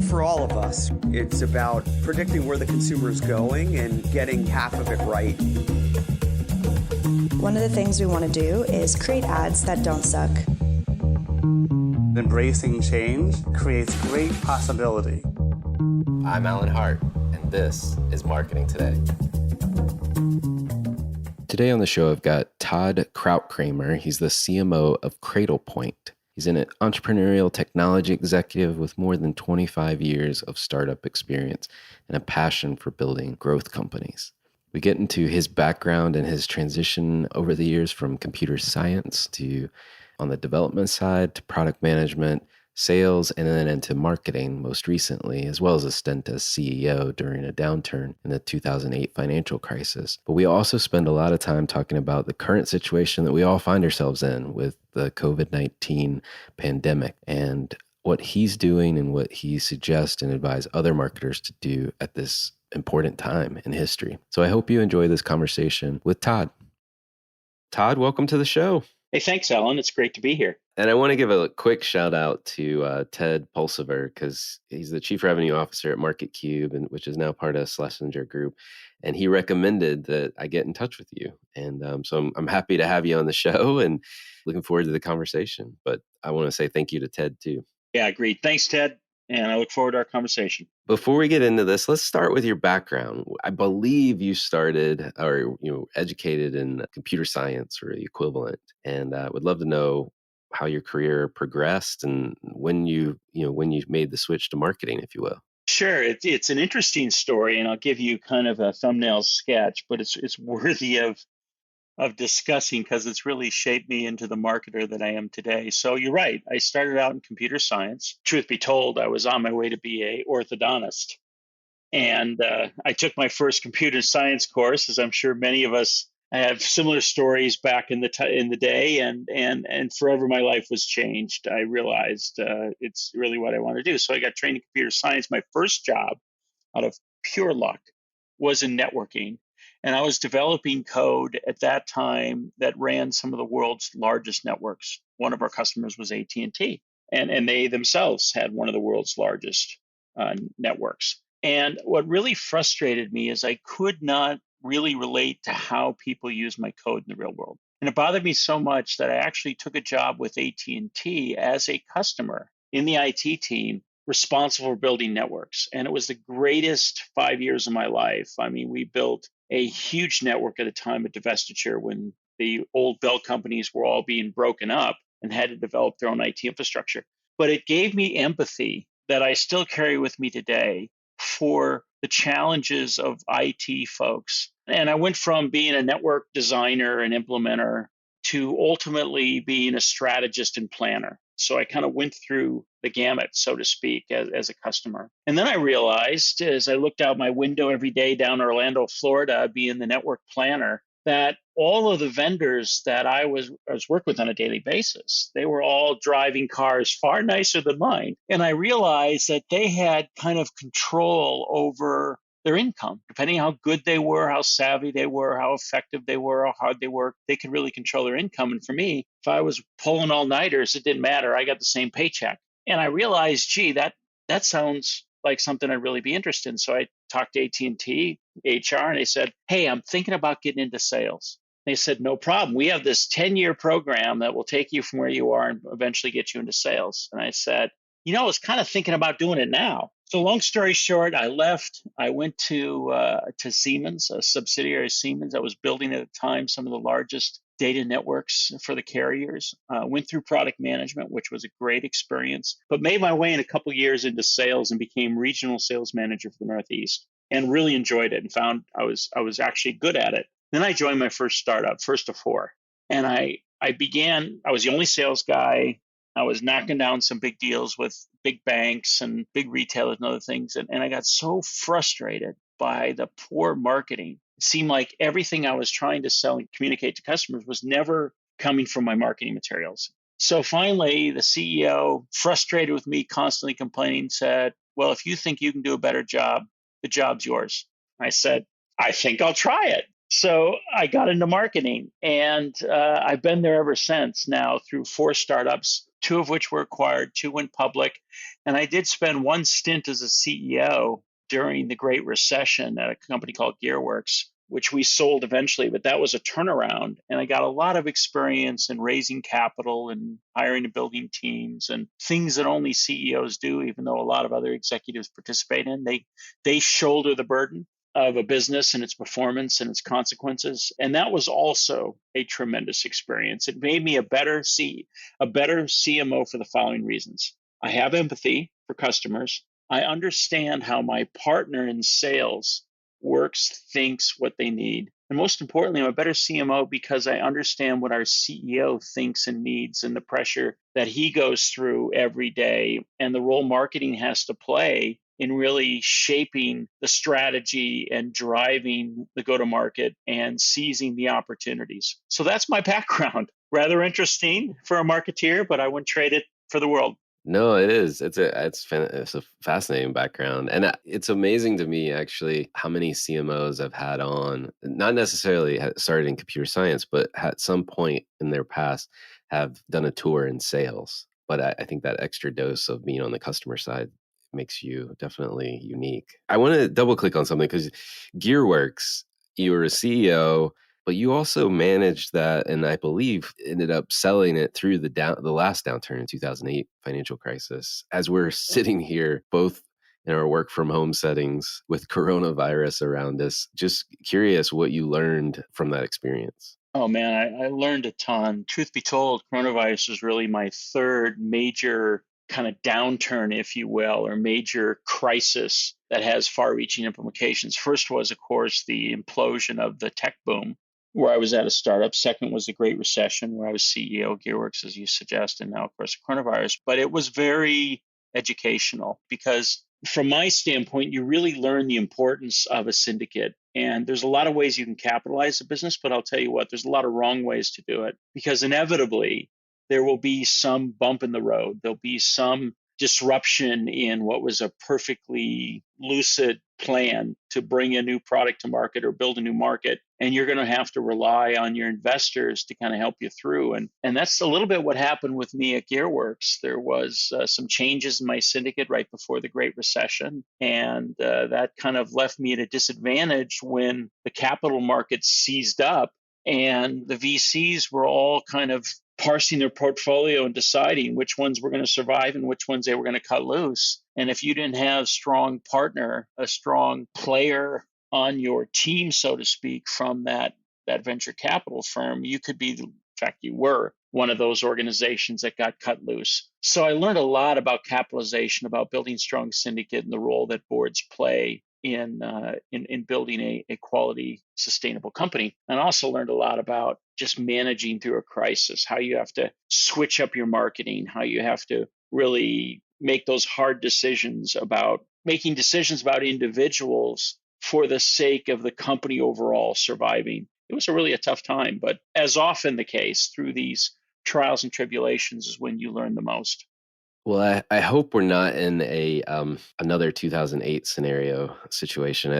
For all of us, it's about predicting where the consumer is going and getting half of it right. One of the things we want to do is create ads that don't suck. Embracing change creates great possibility. I'm Alan Hart, and this is Marketing Today. Today on the show, I've got Todd Krautkremer. He's the CMO of Cradlepoint. He's an entrepreneurial technology executive with more than 25 years of startup experience and a passion for building growth companies. We get into his background and his transition over the years from computer science to on the development side to product management, sales, and then into marketing most recently, as well as a stint as CEO during a downturn in the 2008 financial crisis. But we also spend a lot of time talking about the current situation that we all find ourselves in with the COVID-19 pandemic and what he's doing and what he suggests and advises other marketers to do at this important time in history. So I hope you enjoy this conversation with Todd. Todd, welcome to the show. Hey, thanks, Alan. It's great to be here. And I want to give a quick shout out to Ted Pulsiver because he's the Chief Revenue Officer at MarketCube, which is now part of Schlesinger Group. And he recommended that I get in touch with you. And so I'm happy to have you on the show and looking forward to the conversation. But I want to say thank you to Ted, too. Yeah, agreed. Thanks, Ted. And I look forward to our conversation. Before we get into this, let's start with your background. I believe you started or educated in computer science or the equivalent. And I would love to know how your career progressed and when you made the switch to marketing, if you will. Sure. It's an interesting story, and I'll give you kind of a thumbnail sketch, but it's worthy of discussing because it's really shaped me into the marketer that I am today. So you're right. I started out in computer science. Truth be told, I was on my way to be a orthodontist. And I took my first computer science course, as I'm sure many of us have similar stories back in the day, and forever my life was changed. I realized it's really what I want to do. So I got trained in computer science. My first job, out of pure luck, was in networking. And I was developing code at that time that ran some of the world's largest networks. One of our customers was AT&T, and they themselves had one of the world's largest networks. And what really frustrated me is I could not really relate to how people use my code in the real world. And it bothered me so much that I actually took a job with AT&T as a customer in the IT team responsible for building networks. And it was the greatest 5 years of my life. I mean, we built a huge network at a time of divestiture when the old Bell companies were all being broken up and had to develop their own IT infrastructure. But it gave me empathy that I still carry with me today for the challenges of IT folks. And I went from being a network designer and implementer to ultimately being a strategist and planner. So I kind of went through the gamut, so to speak, as a customer. And then I realized as I looked out my window every day down Orlando, Florida, being the network planner, that all of the vendors that I was working with on a daily basis, they were all driving cars far nicer than mine. And I realized that they had kind of control over their income. Depending on how good they were, how savvy they were, how effective they were, how hard they worked, they could really control their income. And for me, if I was pulling all-nighters, it didn't matter. I got the same paycheck. And I realized, gee, that sounds like something I'd really be interested in. So I talked to AT&T HR, and they said, hey, I'm thinking about getting into sales. They said, no problem. We have this 10-year program that will take you from where you are and eventually get you into sales. And I said, I was kind of thinking about doing it now. So long story short, I left. I went to Siemens, a subsidiary of Siemens. I was building at the time some of the largest data networks for the carriers. Went through product management, which was a great experience, but made my way in a couple of years into sales and became regional sales manager for the Northeast and really enjoyed it and found I was actually good at it. Then I joined my first startup, first of four. And I was the only sales guy. I was knocking down some big deals with big banks and big retailers and other things. And I got so frustrated by the poor marketing. It seemed like everything I was trying to sell and communicate to customers was never coming from my marketing materials. So finally, the CEO, frustrated with me constantly complaining, said, well, if you think you can do a better job, the job's yours. I said, I think I'll try it. So I got into marketing, and I've been there ever since now through 4 startups, two of which were acquired, two went public. And I did spend one stint as a CEO during the Great Recession at a company called Gearworks, which we sold eventually, but that was a turnaround. And I got a lot of experience in raising capital and hiring and building teams and things that only CEOs do, even though a lot of other executives participate in. They shoulder the burden of a business and its performance and its consequences. And that was also a tremendous experience. It made me a better CMO for the following reasons. I have empathy for customers. I understand how my partner in sales works, thinks, what they need. And most importantly, I'm a better CMO because I understand what our CEO thinks and needs and the pressure that he goes through every day and the role marketing has to play in really shaping the strategy and driving the go-to-market and seizing the opportunities. So that's my background. Rather interesting for a marketeer, but I wouldn't trade it for the world. No, it is. It's a fascinating background, and it's amazing to me actually how many CMOs I've had on, not necessarily started in computer science, but at some point in their past have done a tour in sales. But I think that extra dose of being on the customer side makes you definitely unique. I want to double click on something because Gearworks, you were a CEO. But you also managed that, and I believe ended up selling it through the last downturn in 2008 financial crisis. As we're sitting here, both in our work from home settings with coronavirus around us, just curious what you learned from that experience. Oh man, I learned a ton. Truth be told, coronavirus was really my third major kind of downturn, if you will, or major crisis that has far-reaching implications. First was, of course, the implosion of the tech boom, where I was at a startup. Second was the Great Recession, where I was CEO of Gearworks, as you suggest, and now, of course, coronavirus. But it was very educational because from my standpoint, you really learn the importance of a syndicate. And there's a lot of ways you can capitalize a business, but I'll tell you what, there's a lot of wrong ways to do it because inevitably there will be some bump in the road. There'll be some disruption in what was a perfectly lucid plan to bring a new product to market or build a new market. And you're going to have to rely on your investors to kind of help you through. And that's a little bit what happened with me at Gearworks. There was some changes in my syndicate right before the Great Recession. And that kind of left me at a disadvantage when the capital markets seized up and the VCs were all kind of parsing their portfolio and deciding which ones were going to survive and which ones they were going to cut loose. And if you didn't have a strong partner, a strong player on your team, so to speak, from that venture capital firm, you could be, in fact, you were one of those organizations that got cut loose. So I learned a lot about capitalization, about building strong syndicate and the role that boards play in building a quality, sustainable company. And I also learned a lot about just managing through a crisis, how you have to switch up your marketing, how you have to really make those hard decisions about making decisions about individuals for the sake of the company overall surviving. It was really a tough time, but as often the case, through these trials and tribulations is when you learn the most. Well, I hope we're not in a another 2008 scenario situation.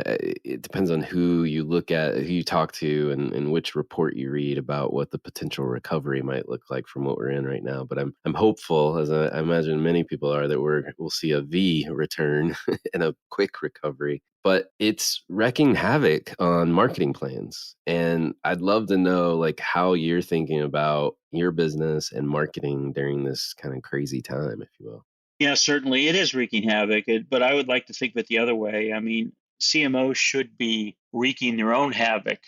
It depends on who you look at, who you talk to, and which report you read about what the potential recovery might look like from what we're in right now. But I'm hopeful, as I imagine many people are, that we'll see a V return and a quick recovery. But it's wreaking havoc on marketing plans. And I'd love to know like how you're thinking about your business and marketing during this kind of crazy time, if you will. Yeah, certainly it is wreaking havoc, but I would like to think of it the other way. I mean, CMOs should be wreaking their own havoc,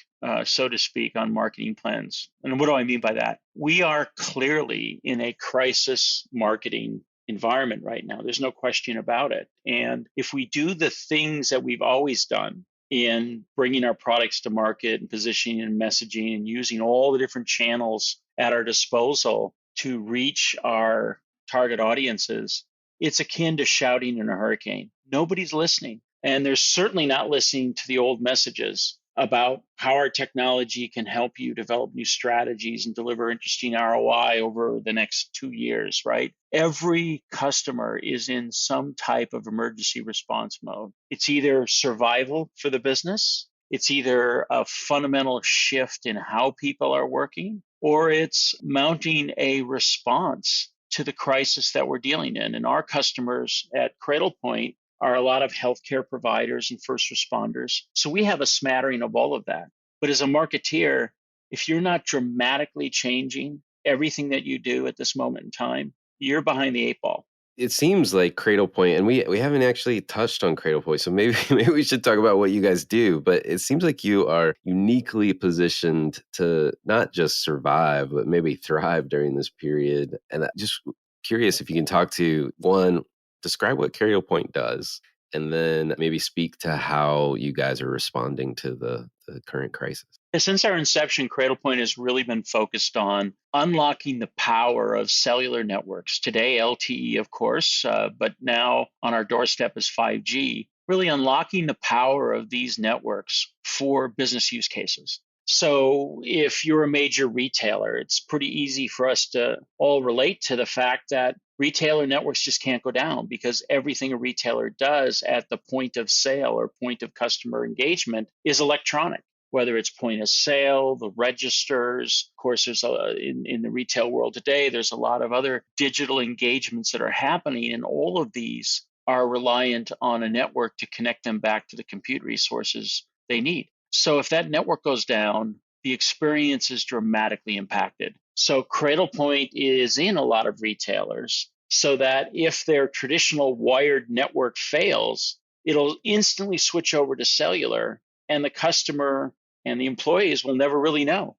so to speak, on marketing plans. And what do I mean by that? We are clearly in a crisis marketing environment right now. There's no question about it. And if we do the things that we've always done in bringing our products to market and positioning and messaging and using all the different channels at our disposal to reach our target audiences, it's akin to shouting in a hurricane. Nobody's listening. And they're certainly not listening to the old messages about how our technology can help you develop new strategies and deliver interesting ROI over the next 2 years, right? Every customer is in some type of emergency response mode. It's either survival for the business, it's either a fundamental shift in how people are working, or it's mounting a response to the crisis that we're dealing in. And our customers at Cradlepoint are a lot of healthcare providers and first responders. So we have a smattering of all of that. But as a marketeer, if you're not dramatically changing everything that you do at this moment in time, you're behind the eight ball. It seems like Cradlepoint, and we haven't actually touched on Cradlepoint, so maybe we should talk about what you guys do. But it seems like you are uniquely positioned to not just survive, but maybe thrive during this period. And I'm just curious if you can talk to one, describe what Cradlepoint does, and then maybe speak to how you guys are responding to the current crisis. Since our inception, Cradlepoint has really been focused on unlocking the power of cellular networks. Today, LTE, of course, but now on our doorstep is 5G, really unlocking the power of these networks for business use cases. So if you're a major retailer, it's pretty easy for us to all relate to the fact that retailer networks just can't go down because everything a retailer does at the point of sale or point of customer engagement is electronic. Whether it's point of sale, the registers. Of course, there's in the retail world today, there's a lot of other digital engagements that are happening, and all of these are reliant on a network to connect them back to the compute resources they need. So if that network goes down, the experience is dramatically impacted. So Cradlepoint is in a lot of retailers so that if their traditional wired network fails, it'll instantly switch over to cellular, and the customer and the employees will never really know.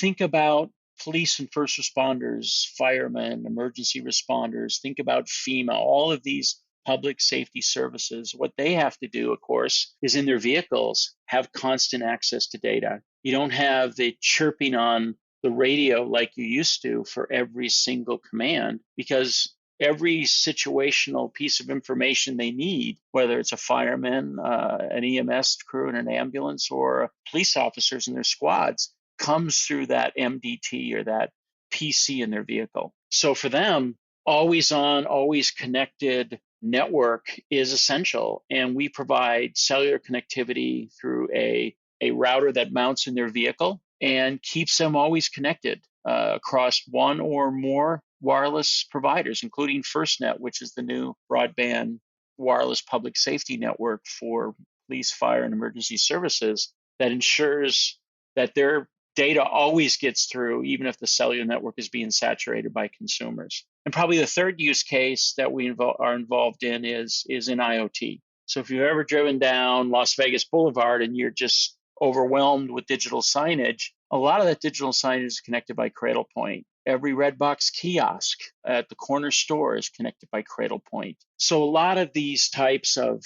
Think about police and first responders, firemen, emergency responders. Think about FEMA, all of these public safety services. What they have to do, of course, is in their vehicles have constant access to data. You don't have the chirping on the radio like you used to for every single command, because every situational piece of information they need, whether it's a fireman, an EMS crew in an ambulance, or police officers in their squads, comes through that MDT or that PC in their vehicle. So for them, always on, always connected network is essential. And we provide cellular connectivity through a router that mounts in their vehicle and keeps them always connected across one or more wireless providers, including FirstNet, which is the new broadband wireless public safety network for police, fire, and emergency services that ensures that their data always gets through, even if the cellular network is being saturated by consumers. And probably the third use case that we are involved in is in IoT. So if you've ever driven down Las Vegas Boulevard and you're just overwhelmed with digital signage, a lot of that digital signage is connected by Cradlepoint. Every Redbox kiosk at the corner store is connected by Cradlepoint. So a lot of these types of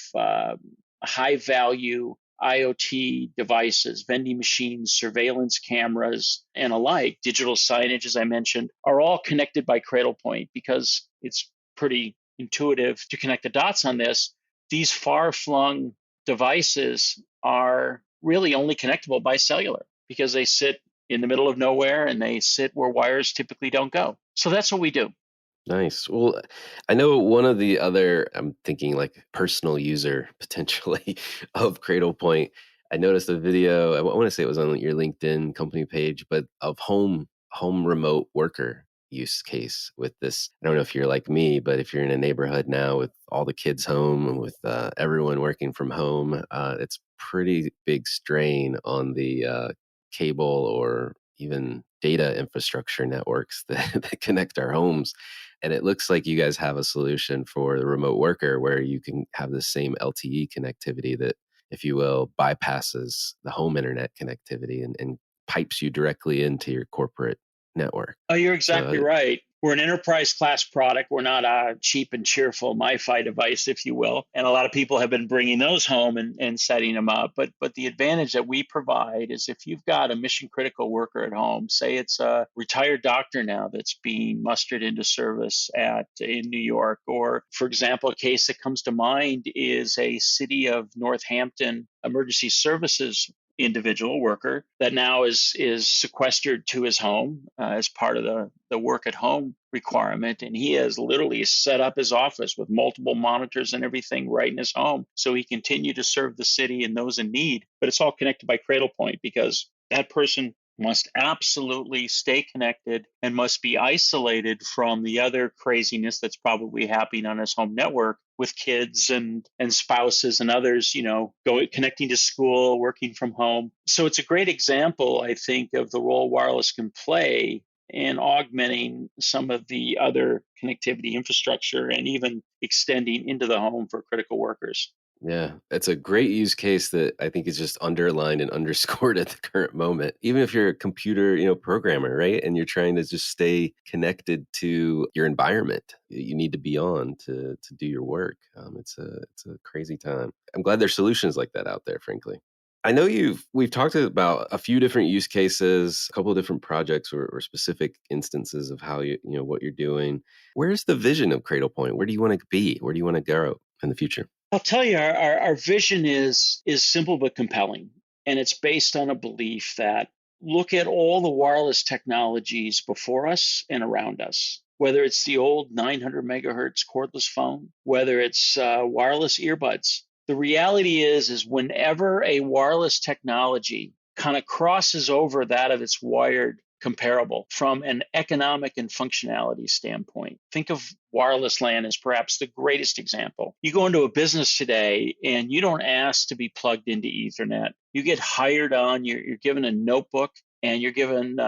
high-value IoT devices, vending machines, surveillance cameras, and alike, digital signage, as I mentioned, are all connected by Cradlepoint because it's pretty intuitive to connect the dots on this. These far-flung devices are really only connectable by cellular because they sit in the middle of nowhere and they sit where wires typically don't go. So that's what we do. Nice. Well, I know one of the other, I'm thinking like personal user potentially of Cradlepoint. I noticed a video, I want to say it was on your LinkedIn company page, but of home remote worker use case with this. I don't know if you're like me, but if you're in a neighborhood now with all the kids home and with everyone working from home, it's pretty big strain on the cable or even data infrastructure networks that connect our homes. And it looks like you guys have a solution for the remote worker where you can have the same LTE connectivity that, if you will, bypasses the home internet connectivity and pipes you directly into your corporate network. Oh, you're exactly right. We're an enterprise class product. We're not a cheap and cheerful MiFi device, if you will. And a lot of people have been bringing those home and setting them up. But the advantage that we provide is if you've got a mission critical worker at home, say it's a retired doctor now that's being mustered into service in New York, or for example, a case that comes to mind is a city of Northampton emergency services individual worker that now is sequestered to his home as part of the work at home requirement. And he has literally set up his office with multiple monitors and everything right in his home. So he continue to serve the city and those in need, but it's all connected by Cradlepoint because that person must absolutely stay connected and must be isolated from the other craziness that's probably happening on his home network with kids and spouses and others, connecting to school, working from home. So it's a great example, I think, of the role wireless can play in augmenting some of the other connectivity infrastructure and even extending into the home for critical workers. Yeah, it's a great use case that I think is just underlined and underscored at the current moment. Even if you're a computer, programmer, right? And you're trying to just stay connected to your environment, you need to be on to do your work. It's a crazy time. I'm glad there's solutions like that out there, frankly. I know we've talked about a few different use cases, a couple of different projects or specific instances of how what you're doing. Where's the vision of Cradlepoint? Where do you want to be? Where do you want to go in the future? I'll tell you, our vision is simple but compelling, and it's based on a belief that look at all the wireless technologies before us and around us, whether it's the old 900 megahertz cordless phone, whether it's wireless earbuds. The reality is whenever a wireless technology kind of crosses over that of its wired comparable from an economic and functionality standpoint. Think of wireless LAN as perhaps the greatest example. You go into a business today and you don't ask to be plugged into Ethernet. You get hired on, you're given a notebook and you're given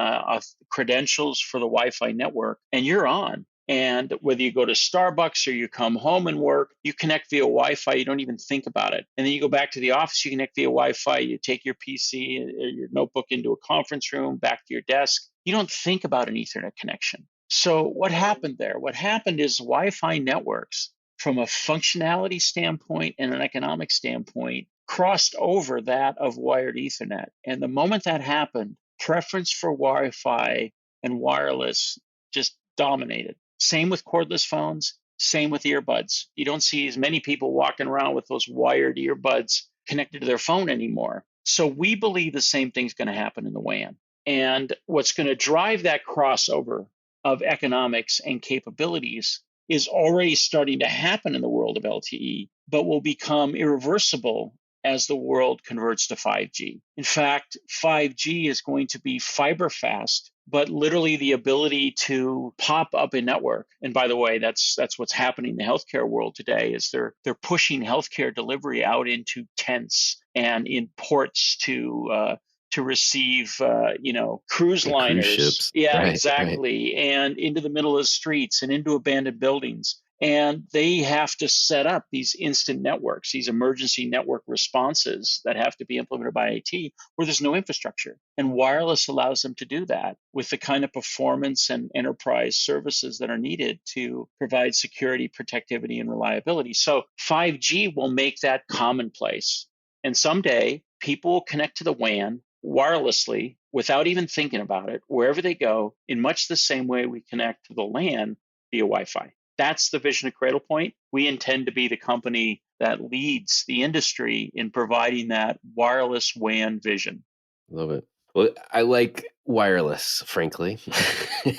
credentials for the Wi-Fi network and you're on. And whether you go to Starbucks or you come home and work, you connect via Wi-Fi. You don't even think about it. And then you go back to the office, you connect via Wi-Fi. You take your PC or your notebook into a conference room, back to your desk. You don't think about an Ethernet connection. So what happened there? What happened is Wi-Fi networks, from a functionality standpoint and an economic standpoint, crossed over that of wired Ethernet. And the moment that happened, preference for Wi-Fi and wireless just dominated. Same with cordless phones, same with earbuds. You don't see as many people walking around with those wired earbuds connected to their phone anymore. So we believe the same thing's going to happen in the WAN. And what's going to drive that crossover of economics and capabilities is already starting to happen in the world of LTE, but will become irreversible as the world converts to 5G. In fact, 5G is going to be fiber fast, but literally the ability to pop up a network. And by the way, that's what's happening in the healthcare world today is they're pushing healthcare delivery out into tents and in ports to receive, cruise The cruise liners. ships. Yeah, Right. exactly. And into the middle of the streets and into abandoned buildings. And they have to set up these instant networks, these emergency network responses that have to be implemented by IT where there's no infrastructure. And wireless allows them to do that with the kind of performance and enterprise services that are needed to provide security, protectivity, and reliability. So 5G will make that commonplace. And someday people will connect to the WAN wirelessly without even thinking about it, wherever they go, in much the same way we connect to the LAN via Wi-Fi. That's the vision of Cradlepoint. We intend to be the company that leads the industry in providing that wireless WAN vision. Love it. Well, I like wireless, frankly,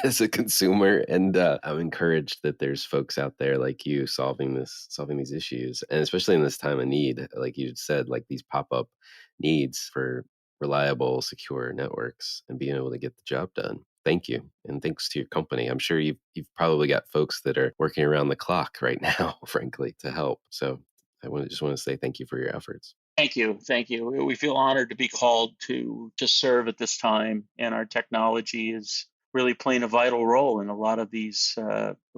as a consumer, and I'm encouraged that there's folks out there like you solving these issues, and especially in this time of need, like you said, like these pop-up needs for reliable, secure networks and being able to get the job done. Thank you, and thanks to your company. I'm sure you've probably got folks that are working around the clock right now, frankly, to help. So just want to say thank you for your efforts. Thank you. Thank you. We feel honored to be called to serve at this time, and our technology is really playing a vital role in a lot of these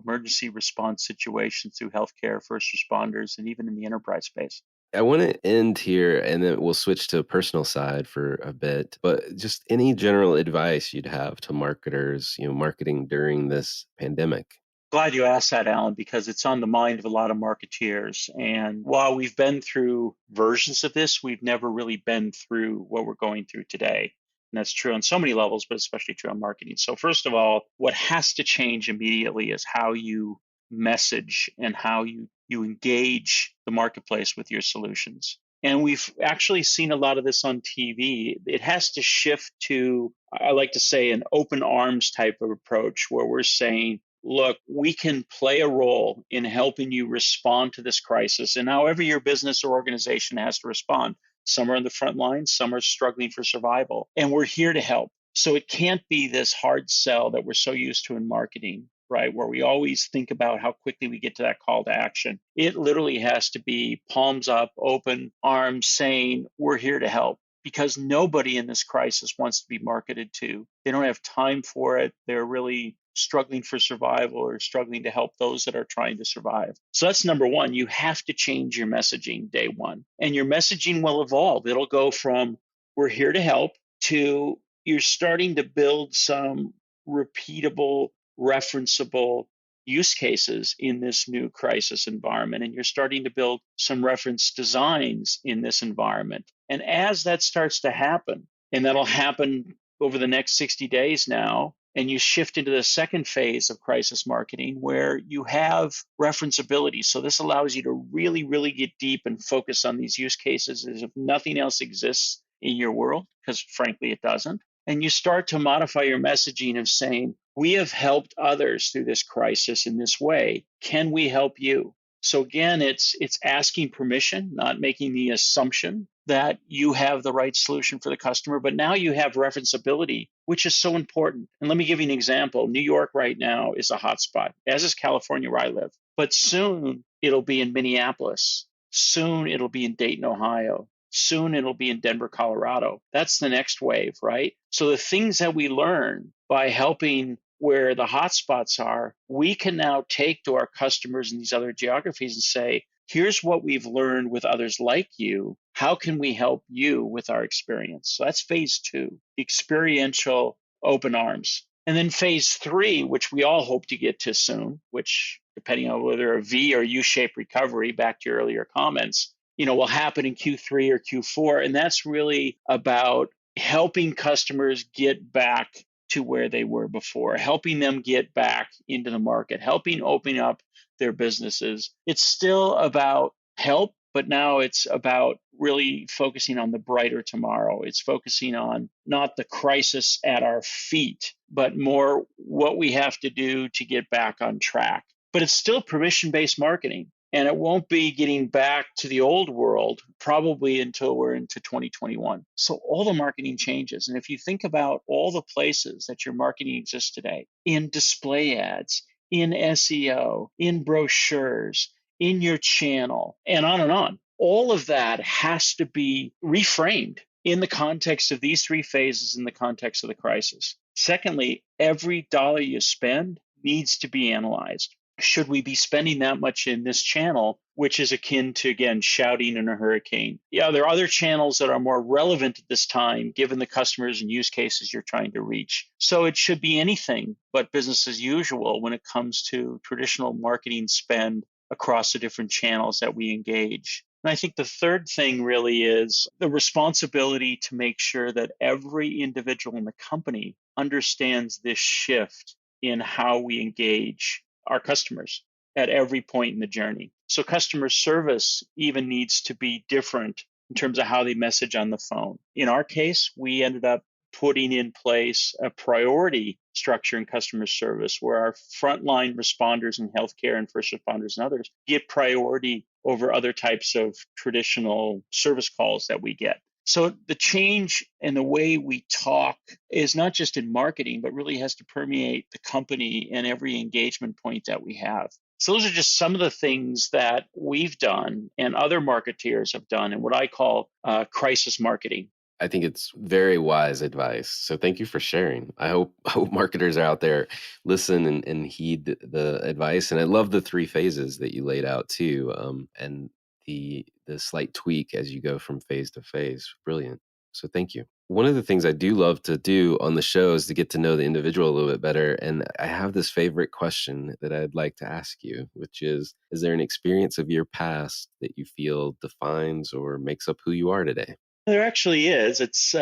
emergency response situations through healthcare, first responders, and even in the enterprise space. I want to end here and then we'll switch to a personal side for a bit, but just any general advice you'd have to marketers, marketing during this pandemic. Glad you asked that, Alan, because it's on the mind of a lot of marketeers. And while we've been through versions of this, we've never really been through what we're going through today. And that's true on so many levels, but especially true on marketing. So first of all, what has to change immediately is how you message and how you engage the marketplace with your solutions. And we've actually seen a lot of this on TV. It has to shift to, I like to say, an open arms type of approach where we're saying, look, we can play a role in helping you respond to this crisis. And however your business or organization has to respond, some are on the front lines, some are struggling for survival. And we're here to help. So it can't be this hard sell that we're so used to in marketing, right? Where we always think about how quickly we get to that call to action. It literally has to be palms up, open arms, saying, we're here to help. Because nobody in this crisis wants to be marketed to. They don't have time for it. They're really struggling for survival or struggling to help those that are trying to survive. So that's number one. You have to change your messaging day one. And your messaging will evolve. It'll go from we're here to help to you're starting to build some repeatable, referenceable use cases in this new crisis environment. And you're starting to build some reference designs in this environment. And as that starts to happen, and that'll happen over the next 60 days now, and you shift into the second phase of crisis marketing where you have referenceability. So this allows you to really, really get deep and focus on these use cases as if nothing else exists in your world, because frankly, it doesn't. And you start to modify your messaging of saying, we have helped others through this crisis in this way. Can we help you? So again, it's asking permission, not making the assumption that you have the right solution for the customer, but now you have referenceability, which is so important. And let me give you an example. New York right now is a hotspot, as is California where I live. But soon it'll be in Minneapolis. Soon it'll be in Dayton, Ohio. Soon it'll be in Denver, Colorado. That's the next wave, right? So the things that we learn by helping where the hotspots are, we can now take to our customers in these other geographies and say, here's what we've learned with others like you. How can we help you with our experience? So that's phase two, experiential open arms. And then phase three, which we all hope to get to soon, which depending on whether a V or U-shaped recovery, back to your earlier comments, will happen in Q3 or Q4. And that's really about helping customers get back to where they were before, helping them get back into the market, helping open up their businesses. It's still about help, but now it's about really focusing on the brighter tomorrow. It's focusing on not the crisis at our feet, but more what we have to do to get back on track. But it's still permission-based marketing. And it won't be getting back to the old world probably until we're into 2021. So all the marketing changes. And if you think about all the places that your marketing exists today, in display ads, in SEO, in brochures, in your channel, and on, all of that has to be reframed in the context of these three phases in the context of the crisis. Secondly, every dollar you spend needs to be analyzed. Should we be spending that much in this channel, which is akin to, again, shouting in a hurricane? Yeah, there are other channels that are more relevant at this time, given the customers and use cases you're trying to reach. So it should be anything but business as usual when it comes to traditional marketing spend across the different channels that we engage. And I think the third thing really is the responsibility to make sure that every individual in the company understands this shift in how we engage our customers at every point in the journey. So customer service even needs to be different in terms of how they message on the phone. In our case, we ended up putting in place a priority structure in customer service where our frontline responders in healthcare and first responders and others get priority over other types of traditional service calls that we get. So the change in the way we talk is not just in marketing, but really has to permeate the company and every engagement point that we have. So those are just some of the things that we've done and other marketeers have done in what I call crisis marketing. I think it's very wise advice. So thank you for sharing. I hope marketers are out there listen and heed the advice. And I love the three phases that you laid out too. And the slight tweak as you go from phase to phase. Brilliant. So thank you. One of the things I do love to do on the show is to get to know the individual a little bit better. And I have this favorite question that I'd like to ask you, which is there an experience of your past that you feel defines or makes up who you are today? There actually is. It's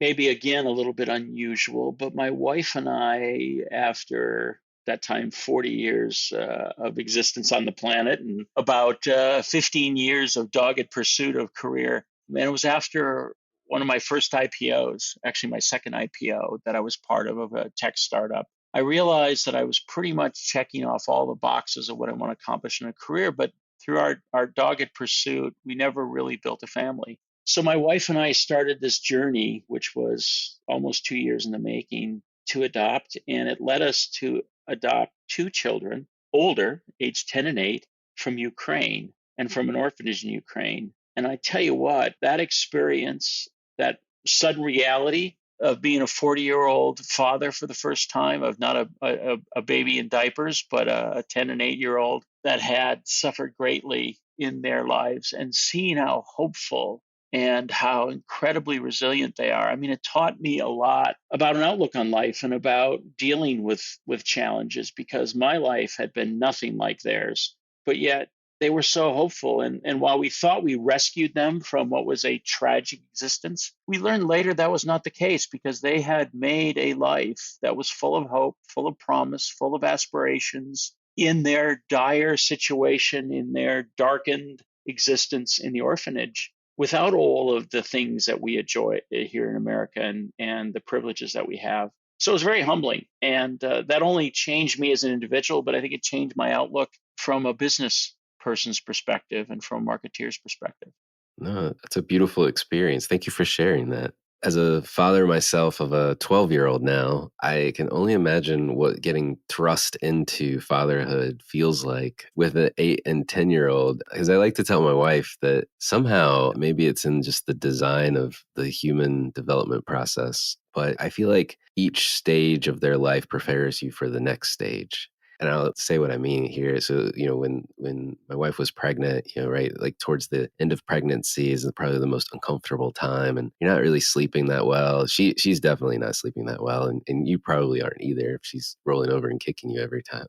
maybe, again, a little bit unusual, but my wife and I, after that time, 40 years of existence on the planet and about 15 years of dogged pursuit of career, and it was after one of my first IPOs, actually my second IPO that I was part of a tech startup. I realized that I was pretty much checking off all the boxes of what I want to accomplish in a career, but through our dogged pursuit, we never really built a family. So my wife and I started this journey, which was almost 2 years in the making, to adopt, and it led us to adopt two children, older, aged 10 and 8, from Ukraine and from an orphanage in Ukraine. And I tell you what, that experience, that sudden reality of being a 40-year-old father for the first time, of not a baby in diapers, but a 10 and 8-year-old that had suffered greatly in their lives, and seeing how hopeful and how incredibly resilient they are. I mean, it taught me a lot about an outlook on life and about dealing with challenges, because my life had been nothing like theirs. But yet they were so hopeful. And while we thought we rescued them from what was a tragic existence, we learned later that was not the case, because they had made a life that was full of hope, full of promise, full of aspirations in their dire situation, in their darkened existence in the orphanage, without all of the things that we enjoy here in America, and the privileges that we have. So it was very humbling. And that only changed me as an individual, but I think it changed my outlook from a business person's perspective and from a marketeer's perspective. No, that's a beautiful experience. Thank you for sharing that. As a father myself of a 12-year-old now, I can only imagine what getting thrust into fatherhood feels like with an 8 and 10-year-old. Because I like to tell my wife that somehow maybe it's in just the design of the human development process, but I feel like each stage of their life prepares you for the next stage. And I'll say what I mean here. So, when my wife was pregnant, right, like towards the end of pregnancy is probably the most uncomfortable time, and you're not really sleeping that well. She's definitely not sleeping that well, and you probably aren't either if she's rolling over and kicking you every time.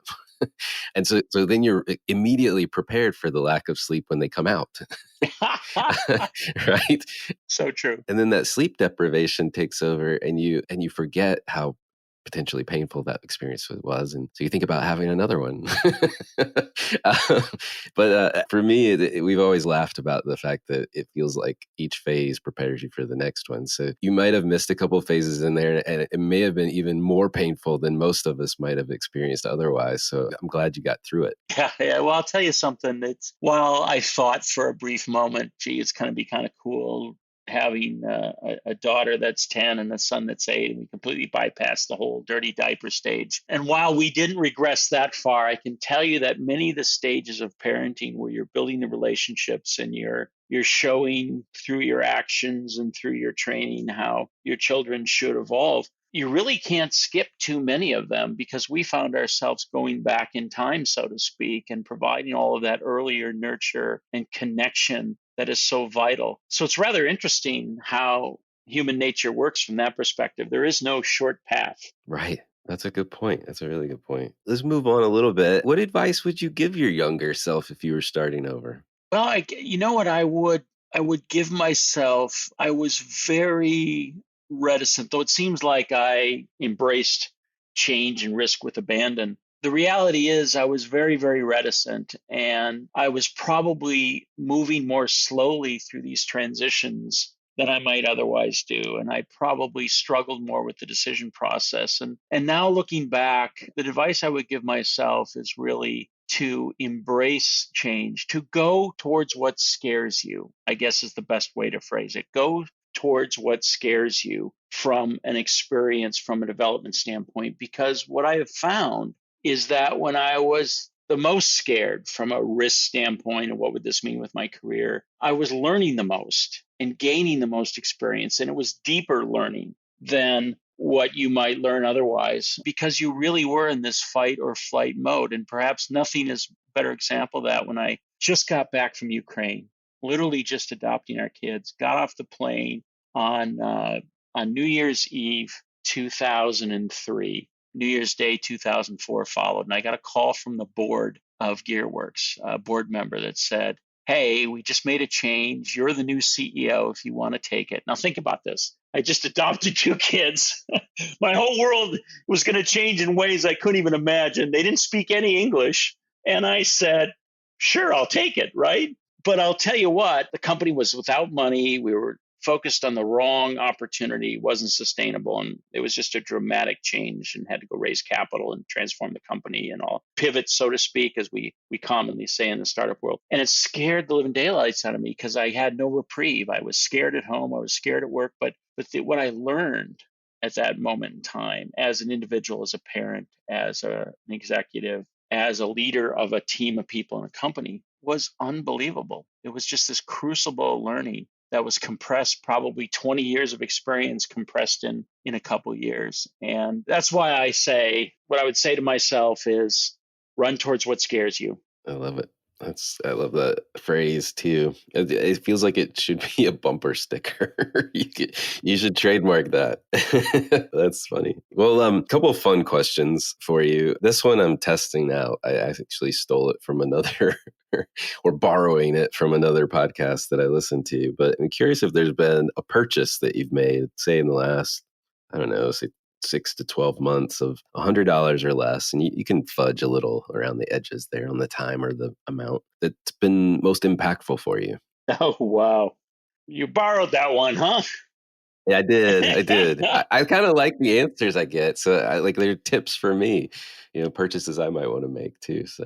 And so then you're immediately prepared for the lack of sleep when they come out, right? So true. And then that sleep deprivation takes over, and you forget how potentially painful that experience was, and so you think about having another one. Um, but for me, we've always laughed about the fact that it feels like each phase prepares you for the next one. So you might have missed a couple phases in there, and it may have been even more painful than most of us might have experienced otherwise. So I'm glad you got through it. Yeah. Well, I'll tell you something. That's, while I thought for a brief moment, gee, it's going to be kind of cool having a daughter that's 10 and a son that's 8, and we completely bypassed the whole dirty diaper stage. And while we didn't regress that far, I can tell you that many of the stages of parenting where you're building the relationships and you're showing through your actions and through your training how your children should evolve, you really can't skip too many of them, because we found ourselves going back in time, so to speak, and providing all of that earlier nurture and connection that is so vital. So it's rather interesting how human nature works from that perspective. There is no short path. Right. That's a good point. That's a really good point. Let's move on a little bit. What advice would you give your younger self if you were starting over? Well, you know what I would give myself? I was very reticent, though it seems like I embraced change and risk with abandon. The reality is I was very, very reticent, and I was probably moving more slowly through these transitions than I might otherwise do. And I probably struggled more with the decision process. And now looking back, the advice I would give myself is really to embrace change, to go towards what scares you, I guess is the best way to phrase it. Go towards what scares you from an experience, from a development standpoint, because what I have found is that when I was the most scared from a risk standpoint of what would this mean with my career, I was learning the most and gaining the most experience. And it was deeper learning than what you might learn otherwise, because you really were in this fight or flight mode. And perhaps nothing is a better example of that when I just got back from Ukraine, literally just adopting our kids, got off the plane on New Year's Eve 2003. New Year's Day 2004 followed, and I got a call from the board of Gearworks, a board member that said, "Hey, we just made a change. You're the new CEO if you want to take it." Now think about this. I just adopted two kids. My whole world was going to change in ways I couldn't even imagine. They didn't speak any English. And I said, sure, I'll take it, right? But I'll tell you what, the company was without money. We were focused on the wrong opportunity, wasn't sustainable. And it was just a dramatic change and had to go raise capital and transform the company and all pivot, so to speak, as we commonly say in the startup world. And it scared the living daylights out of me because I had no reprieve. I was scared at home. I was scared at work. But what I learned at that moment in time as an individual, as a parent, as an executive, as a leader of a team of people in a company was unbelievable. It was just this crucible of learning that was compressed, probably 20 years of experience compressed in a couple of years. And that's why I say, what I would say to myself is run towards what scares you. I love it. I love that phrase too. It feels like it should be a bumper sticker. You should trademark that. That's funny. Well, couple of fun questions for you. This one I'm testing now. I actually stole it from another or borrowing it from another podcast that I listened to. But I'm curious if there's been a purchase that you've made, say in the last, I don't know, say 6 to 12 months of $100 or less. And you can fudge a little around the edges there on the time or the amount that's been most impactful for you. Oh, wow. You borrowed that one, huh? Yeah, I did. I kind of like the answers I get. So they're tips for me, purchases I might want to make too. So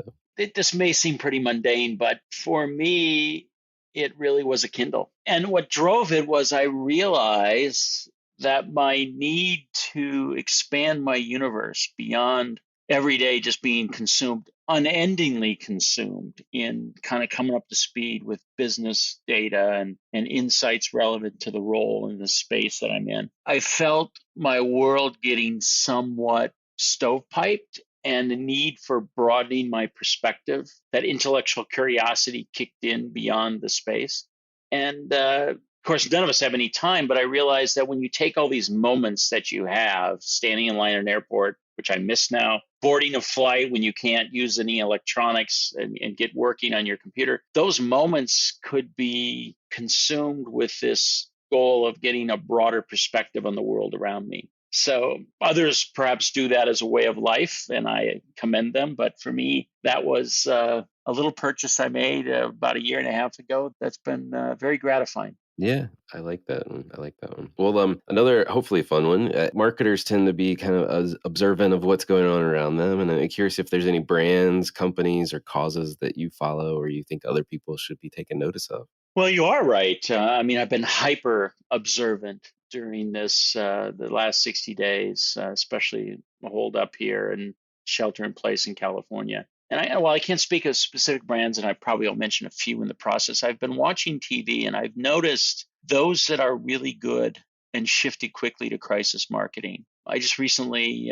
this may seem pretty mundane, but for me, it really was a Kindle. And what drove it was I realized that my need to expand my universe beyond every day just being consumed, unendingly consumed in kind of coming up to speed with business data and insights relevant to the role and the space that I'm in. I felt my world getting somewhat stovepiped and the need for broadening my perspective, that intellectual curiosity kicked in beyond the space. And of course, none of us have any time, but I realized that when you take all these moments that you have, standing in line at an airport, which I miss now, boarding a flight when you can't use any electronics and get working on your computer, those moments could be consumed with this goal of getting a broader perspective on the world around me. So others perhaps do that as a way of life, and I commend them. But for me, that was a little purchase I made about a year and a half ago. That's been very gratifying. yeah, I like that one. Well, another hopefully fun one. Marketers tend to be kind of as observant of what's going on around them. And I'm curious if there's any brands, companies, or causes that you follow or you think other people should be taking notice of. Well, you are right. I've been hyper observant during this, the last 60 days, especially hold up here and shelter in place in California. And while I can't speak of specific brands, and I probably will mention a few in the process, I've been watching TV and I've noticed those that are really good and shifted quickly to crisis marketing. I just recently,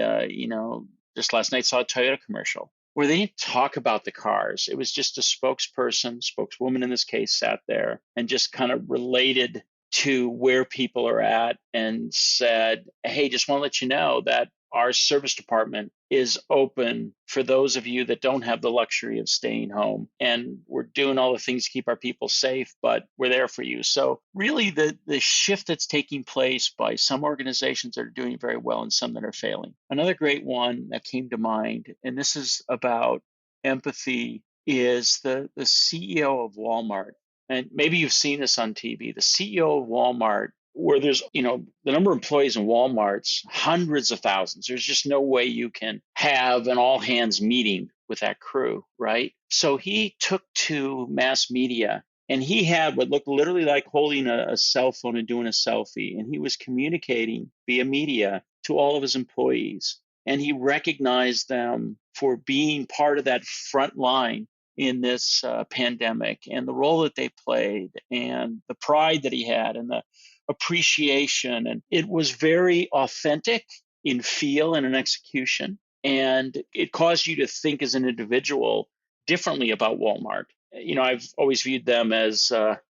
just last night saw a Toyota commercial where they didn't talk about the cars. It was just a spokeswoman in this case, sat there and just kind of related to where people are at and said, hey, just want to let you know that our service department is open for those of you that don't have the luxury of staying home. And we're doing all the things to keep our people safe, but we're there for you. So really the shift that's taking place by some organizations that are doing very well and some that are failing. Another great one that came to mind, and this is about empathy, is the CEO of Walmart. And maybe you've seen this on TV. The CEO of Walmart, where there's, the number of employees in Walmart's hundreds of thousands. There's just no way you can have an all hands meeting with that crew, right? So he took to mass media and he had what looked literally like holding a cell phone and doing a selfie. And he was communicating via media to all of his employees. And he recognized them for being part of that front line in this pandemic and the role that they played and the pride that he had and the appreciation. And it was very authentic in feel and in execution. And it caused you to think as an individual differently about Walmart. I've always viewed them as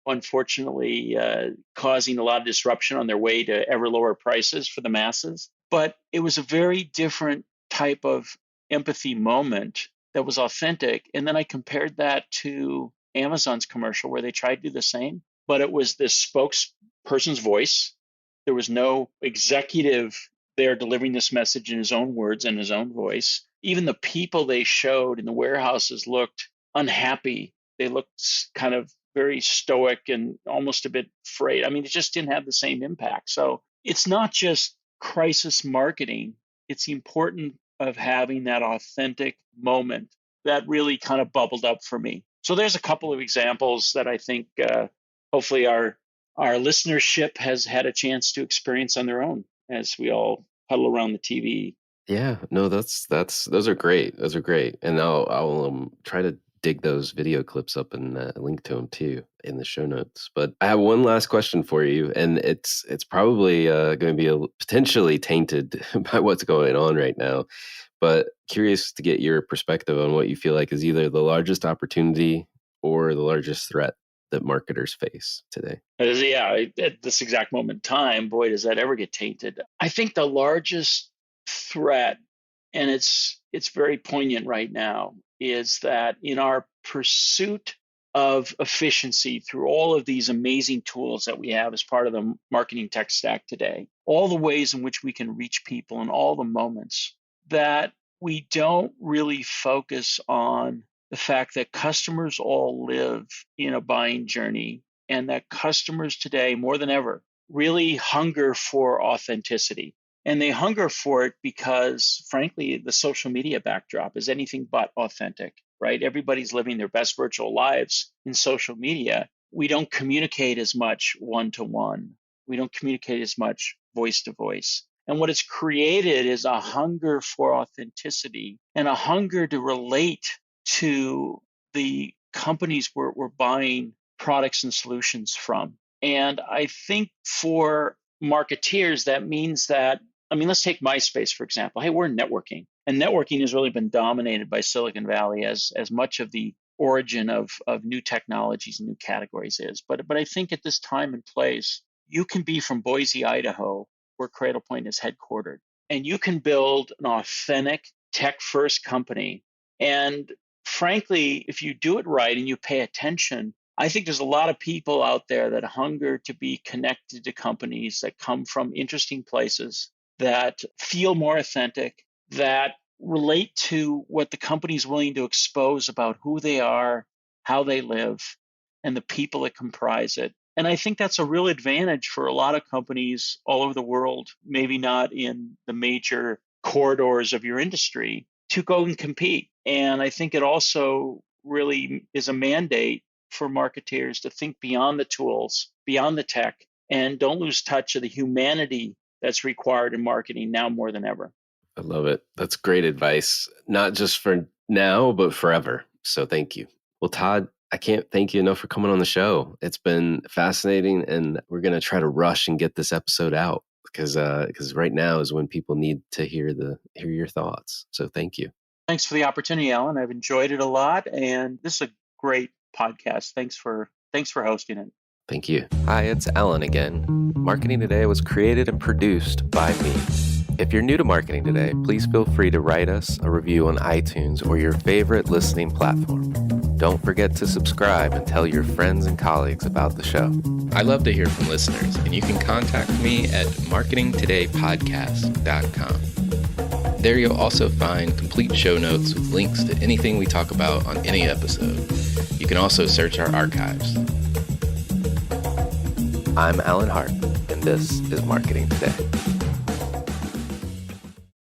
unfortunately causing a lot of disruption on their way to ever lower prices for the masses. But it was a very different type of empathy moment that was authentic. And then I compared that to Amazon's commercial where they tried to do the same, but it was this spokesperson's voice. There was no executive there delivering this message in his own words and his own voice. Even the people they showed in the warehouses looked unhappy. They looked kind of very stoic and almost a bit afraid. I mean, it just didn't have the same impact. So it's not just crisis marketing. It's the importance of having that authentic moment that really kind of bubbled up for me. So there's a couple of examples that I think hopefully our listenership has had a chance to experience on their own as we all huddle around the TV. Yeah, no, those are great. Those are great, and I'll try to dig those video clips up and link to them too in the show notes. But I have one last question for you, and it's probably going to be potentially tainted by what's going on right now. But curious to get your perspective on what you feel like is either the largest opportunity or the largest threat that marketers face today. Yeah, at this exact moment in time, boy, does that ever get tainted. I think the largest threat, and it's very poignant right now, is that in our pursuit of efficiency through all of these amazing tools that we have as part of the marketing tech stack today, all the ways in which we can reach people in all the moments, that we don't really focus on the fact that customers all live in a buying journey, and that customers today, more than ever, really hunger for authenticity. And they hunger for it because, frankly, the social media backdrop is anything but authentic, right? Everybody's living their best virtual lives in social media. We don't communicate as much one-to-one. We don't communicate as much voice-to-voice. And what it's created is a hunger for authenticity and a hunger to relate to the companies we're buying products and solutions from. And I think for marketeers, that means that, I mean, let's take MySpace, for example. Hey, we're in networking. And networking has really been dominated by Silicon Valley as much of the origin of new technologies and new categories is. But I think at this time and place, you can be from Boise, Idaho, where Cradlepoint is headquartered, and you can build an authentic tech-first company. And frankly, if you do it right and you pay attention, I think there's a lot of people out there that hunger to be connected to companies that come from interesting places, that feel more authentic, that relate to what the company is willing to expose about who they are, how they live, and the people that comprise it. And I think that's a real advantage for a lot of companies all over the world, maybe not in the major corridors of your industry, to go and compete. And I think it also really is a mandate for marketeers to think beyond the tools, beyond the tech, and don't lose touch of the humanity that's required in marketing now more than ever. I love it. That's great advice, not just for now, but forever. So thank you. Well, Todd, I can't thank you enough for coming on the show. It's been fascinating, and we're going to try to rush and get this episode out because right now is when people need to hear your thoughts. So thank you. Thanks for the opportunity, Alan. I've enjoyed it a lot, and this is a great podcast. Thanks for hosting it. Thank you. Hi, it's Alan again. Marketing Today was created and produced by me. If you're new to Marketing Today, please feel free to write us a review on iTunes or your favorite listening platform. Don't forget to subscribe and tell your friends and colleagues about the show. I love to hear from listeners, and you can contact me at marketingtodaypodcast.com. There you'll also find complete show notes with links to anything we talk about on any episode. You can also search our archives. I'm Alan Hart, and this is Marketing Today.